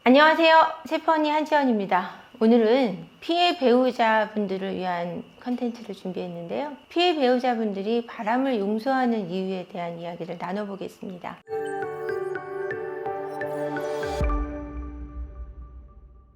안녕하세요. 세퍼니 한지연입니다. 오늘은 피해 배우자분들을 위한 컨텐츠를 준비했는데요. 피해 배우자분들이 바람을 용서하는 이유에 대한 이야기를 나눠보겠습니다.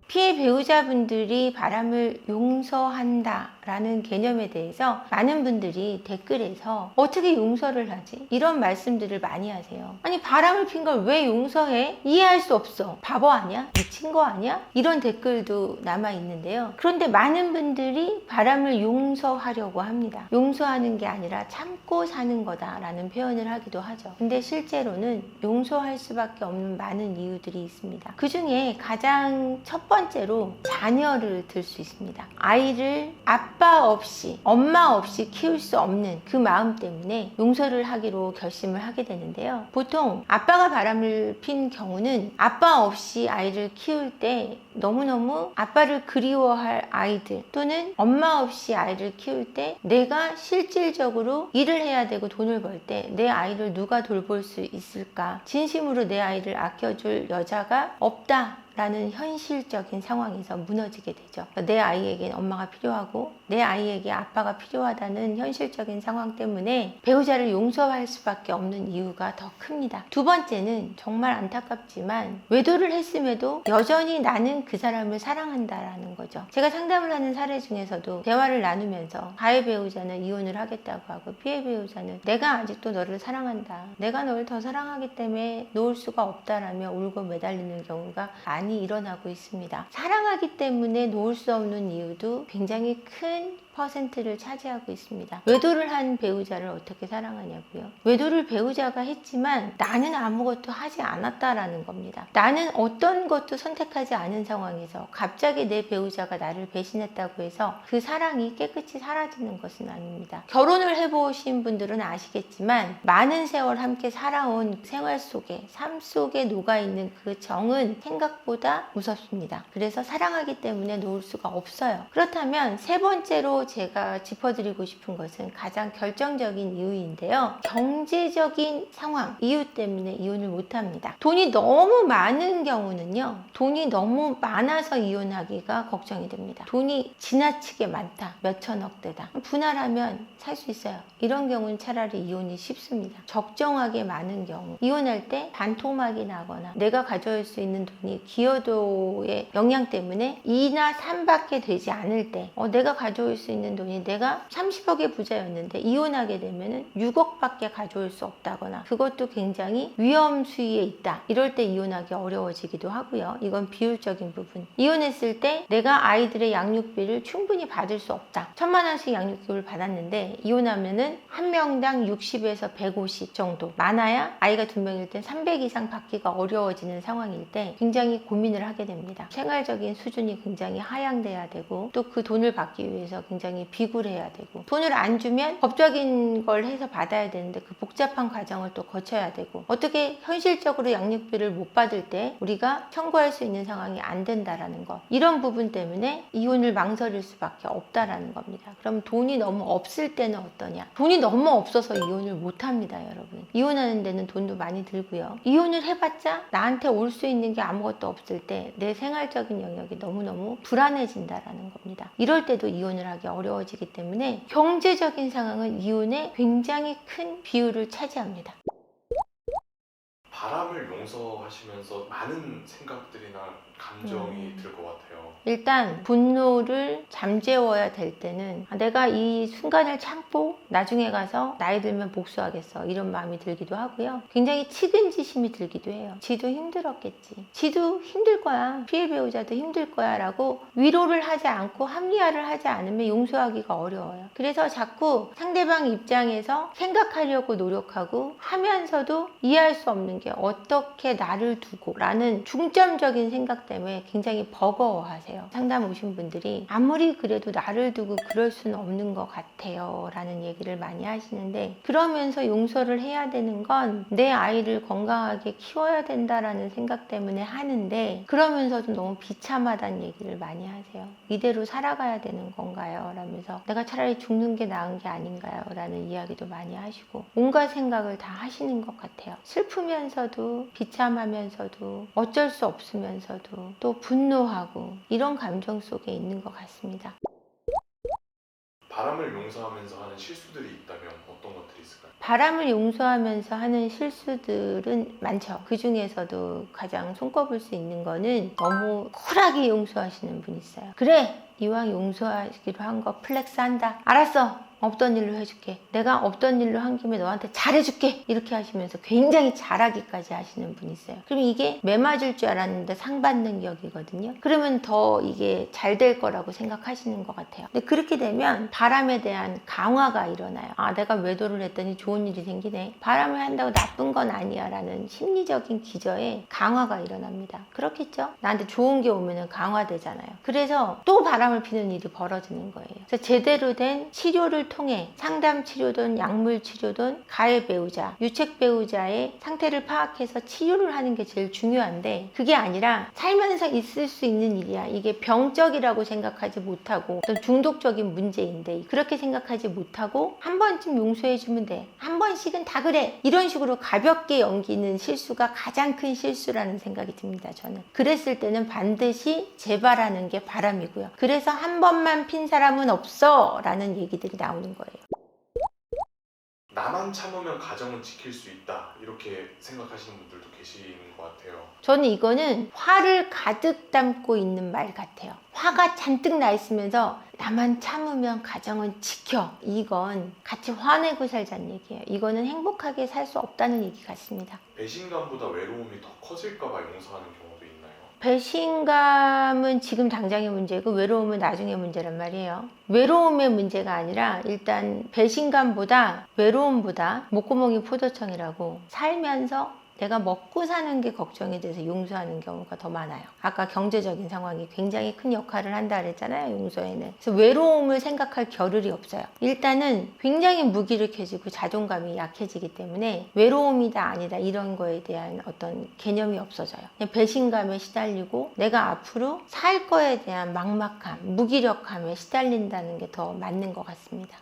피해 배우자분들이 바람을 용서한다 라는 개념에 대해서 많은 분들이 댓글에서 어떻게 용서를 하지? 이런 말씀들을 많이 하세요. 아니, 바람을 핀 걸 왜 용서해? 이해할 수 없어. 바보 아니야? 미친 거 아니야? 이런 댓글도 남아 있는데요. 그런데 많은 분들이 바람을 용서하려고 합니다. 용서하는 게 아니라 참고 사는 거다라는 표현을 하기도 하죠. 근데 실제로는 용서할 수밖에 없는 많은 이유들이 있습니다. 그 중에 가장 첫 번째로 자녀를 들 수 있습니다. 아이를 아빠 없이, 엄마 없이 키울 수 없는 그 마음 때문에 용서를 하기로 결심을 하게 되는데요. 보통 아빠가 바람을 핀 경우는 아빠 없이 아이를 키울 때 너무너무 아빠를 그리워할 아이들, 또는 엄마 없이 아이를 키울 때 내가 실질적으로 일을 해야 되고 돈을 벌 때 내 아이를 누가 돌볼 수 있을까? 진심으로 내 아이를 아껴줄 여자가 없다 라는 현실적인 상황에서 무너지게 되죠. 내 아이에겐 엄마가 필요하고 내 아이에게 아빠가 필요하다는 현실적인 상황 때문에 배우자를 용서할 수밖에 없는 이유가 더 큽니다. 두 번째는 정말 안타깝지만 외도를 했음에도 여전히 나는 그 사람을 사랑한다라는 거죠. 제가 상담을 하는 사례 중에서도 대화를 나누면서 가해 배우자는 이혼을 하겠다고 하고 피해 배우자는 내가 아직도 너를 사랑한다. 내가 널 더 사랑하기 때문에 놓을 수가 없다라며 울고 매달리는 경우가 많이 일어나고 있습니다. 사랑하기 때문에 놓을 수 없는 이유도 굉장히 큰 퍼센트를 차지하고 있습니다. 외도를 한 배우자를 어떻게 사랑하냐고요? 외도를 배우자가 했지만 나는 아무것도 하지 않았다라는 겁니다. 나는 어떤 것도 선택하지 않은 상황에서 갑자기 내 배우자가 나를 배신했다고 해서 그 사랑이 깨끗이 사라지는 것은 아닙니다. 결혼을 해보신 분들은 아시겠지만 많은 세월 함께 살아온 생활 속에, 삶 속에 녹아있는 그 정은 생각보다 무섭습니다. 그래서 사랑하기 때문에 놓을 수가 없어요. 그렇다면 세 번째로 제가 짚어드리고 싶은 것은 가장 결정적인 이유인데요. 경제적인 상황, 이유 때문에 이혼을 못합니다. 돈이 너무 많은 경우는요. 돈이 너무 많아서 이혼하기가 걱정이 됩니다. 돈이 지나치게 많다. 몇천억대다. 분할하면 살 수 있어요. 이런 경우는 차라리 이혼이 쉽습니다. 적정하게 많은 경우 이혼할 때 반토막이 나거나 내가 가져올 수 있는 돈이 기여도의 영향 때문에 2나 3밖에 되지 않을 때 내가 가져올 수 있는 돈이 내가 30억의 부자였는데 이혼하게 되면 6억밖에 가져올 수 없다거나 그것도 굉장히 위험 수위에 있다. 이럴 때 이혼하기 어려워지기도 하고요. 이건 비율적인 부분. 이혼했을 때 내가 아이들의 양육비를 충분히 받을 수 없다. 1,000만 원씩 양육비를 받았는데 이혼하면은 한 명당 60에서 150 정도, 많아야 아이가 2명일 땐 300 이상 받기가 어려워지는 상황일 때 굉장히 고민을 하게 됩니다. 생활적인 수준이 굉장히 하향돼야 되고 또 그 돈을 받기 위해서 굉장히 비굴해야 되고 돈을 안 주면 법적인 걸 해서 받아야 되는데 그 복잡한 과정을 또 거쳐야 되고 어떻게 현실적으로 양육비를 못 받을 때 우리가 청구할 수 있는 상황이 안 된다라는 것, 이런 부분 때문에 이혼을 망설일 수밖에 없다라는 겁니다. 그럼 돈이 너무 없을 때는 어떠냐? 돈이 너무 없어서 이혼을 못 합니다, 여러분. 이혼하는 데는 돈도 많이 들고요. 이혼을 해봤자 나한테 올 수 있는 게 아무것도 없을 때 내 생활적인 영역이 너무너무 불안해진다라는 겁니다. 이럴 때도 이혼을 하기 어려워지기 때문에 경제적인 상황은 이혼에 굉장히 큰 비율을 차지합니다. 바람을 용서하시면서 많은 생각들이나 감정이 들 것 같아요. 일단 분노를 잠재워야 될 때는 내가 이 순간을 참고 나중에 가서 나이 들면 복수하겠어, 이런 마음이 들기도 하고요. 굉장히 측은지심이 들기도 해요. 지도 힘들었겠지, 지도 힘들 거야, 피해 배우자도 힘들 거야 라고 위로를 하지 않고 합리화를 하지 않으면 용서하기가 어려워요. 그래서 자꾸 상대방 입장에서 생각하려고 노력하고 하면서도 이해할 수 없는 게 어떻게 나를 두고 라는 중점적인 생각 때문에 굉장히 버거워하세요. 상담 오신 분들이 아무리 그래도 나를 두고 그럴 수는 없는 것 같아요 라는 얘기를 많이 하시는데, 그러면서 용서를 해야 되는 건 내 아이를 건강하게 키워야 된다라는 생각 때문에 하는데, 그러면서도 너무 비참하다는 얘기를 많이 하세요. 이대로 살아가야 되는 건가요? 라면서 내가 차라리 죽는 게 나은 게 아닌가요? 라는 이야기도 많이 하시고 온갖 생각을 다 하시는 것 같아요. 슬프면서 속에서도 비참하면서도 어쩔 수 없으면서도 또 분노하고 이런 감정 속에 있는 것 같습니다. 바람을 용서하면서 하는 실수들이 있다면 어떤 것들이 있을까요? 바람을 용서하면서 하는 실수들은 많죠. 그 중에서도 가장 손꼽을 수 있는 거는 너무 쿨하게 용서하시는 분이 있어요. 그래! 이왕 용서하기로 한 거 플렉스 한다. 알았어! 없던 일로 해줄게. 내가 없던 일로 한 김에 너한테 잘해줄게. 이렇게 하시면서 굉장히 잘하기까지 하시는 분이 있어요. 그럼 이게 매 맞을 줄 알았는데 상받는 격이거든요. 그러면 더 이게 잘 될 거라고 생각하시는 것 같아요. 근데 그렇게 되면 바람에 대한 강화가 일어나요. 아, 내가 외도를 했더니 좋은 일이 생기네. 바람을 한다고 나쁜 건 아니야 라는 심리적인 기저에 강화가 일어납니다. 그렇겠죠? 나한테 좋은 게 오면 강화되잖아요. 그래서 또 바람을 피는 일이 벌어지는 거예요. 그래서 제대로 된 치료를 통해 상담 치료든 약물 치료든 가해 배우자, 유책 배우자의 상태를 파악해서 치료를 하는 게 제일 중요한데 그게 아니라 살면서 있을 수 있는 일이야. 이게 병적이라고 생각하지 못하고 어떤 중독적인 문제인데 그렇게 생각하지 못하고 한 번쯤 용서해주면 돼. 한 번씩은 다 그래. 이런 식으로 가볍게 넘기는 실수가 가장 큰 실수라는 생각이 듭니다. 저는. 그랬을 때는 반드시 재발하는 게 바람이고요. 그래서 한 번만 핀 사람은 없어 라는 얘기들이 나오는 거예요. 나만 참으면 가정은 지킬 수 있다 이렇게 생각하시는 분들도 계시는 것 같아요. 저는 이거는 화를 가득 담고 있는 말 같아요. 화가 잔뜩 나 있으면서 나만 참으면 가정은 지켜. 이건 같이 화내고 살자는 얘기예요. 이거는 행복하게 살 수 없다는 얘기 같습니다. 배신감보다 외로움이 더 커질까 봐 용서하는 경우도 있나요? 배신감은 지금 당장의 문제고 외로움은 나중의 문제란 말이에요. 외로움의 문제가 아니라 일단 배신감보다 외로움보다 목구멍이 포도청이라고 살면서 내가 먹고 사는 게 걱정이 돼서 용서하는 경우가 더 많아요. 아까 경제적인 상황이 굉장히 큰 역할을 한다 그랬잖아요. 용서에는. 그래서 외로움을 생각할 겨를이 없어요. 일단은 굉장히 무기력해지고 자존감이 약해지기 때문에 외로움이다 아니다 이런 거에 대한 어떤 개념이 없어져요. 그냥 배신감에 시달리고 내가 앞으로 살 거에 대한 막막함, 무기력함에 시달린다는 게 더 맞는 것 같습니다.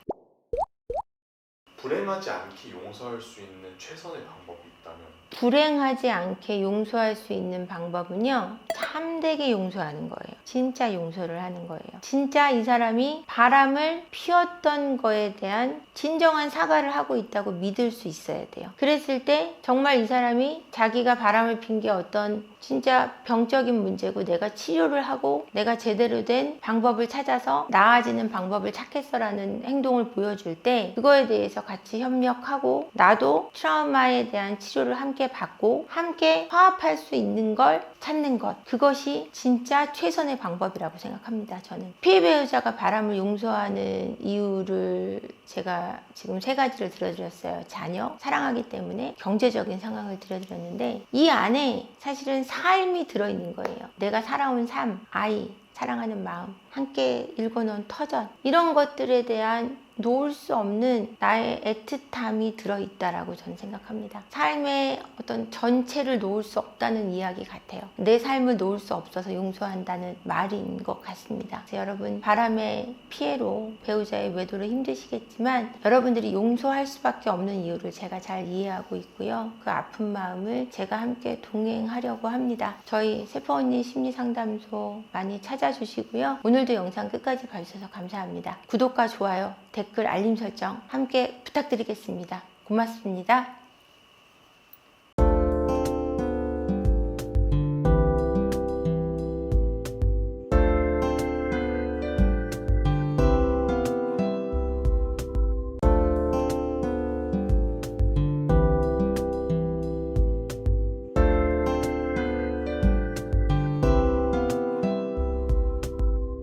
불행하지 않게 용서할 수 있는 최선의 방법이 있다면? 불행하지 않게 용서할 수 있는 방법은요, 참되게 용서하는 거예요. 진짜 용서를 하는 거예요. 진짜 이 사람이 바람을 피웠던 거에 대한 진정한 사과를 하고 있다고 믿을 수 있어야 돼요. 그랬을 때 정말 이 사람이 자기가 바람을 핀 게 어떤 진짜 병적인 문제고 내가 치료를 하고 내가 제대로 된 방법을 찾아서 나아지는 방법을 찾겠어라는 행동을 보여줄 때 그거에 대해서 같이 협력하고 나도 트라우마에 대한 치료를 함께 받고 함께 화합할 수 있는 걸 찾는 것, 그것이 진짜 최선의 방법이라고 생각합니다. 저는 피해 배우자가 바람을 용서하는 이유를 제가 지금 3가지를 들어드렸어요. 자녀, 사랑하기 때문에 경제적인 상황을 들어드렸는데 이 안에 사실은 삶이 들어있는 거예요. 내가 살아온 삶, 아이, 사랑하는 마음, 함께 읽어놓은 터전, 이런 것들에 대한 놓을 수 없는 나의 애틋함이 들어있다라고 저는 생각합니다. 삶의 어떤 전체를 놓을 수 없다는 이야기 같아요. 내 삶을 놓을 수 없어서 용서한다는 말인 것 같습니다. 그래서 여러분, 바람의 피해로 배우자의 외도를 힘드시겠지만 여러분들이 용서할 수밖에 없는 이유를 제가 잘 이해하고 있고요. 그 아픈 마음을 제가 함께 동행하려고 합니다. 저희 세포언니 심리상담소 많이 찾아주시고요. 오늘도 영상 끝까지 봐주셔서 감사합니다. 구독과 좋아요, 댓글, 알림 설정 함께 부탁드리겠습니다. 고맙습니다.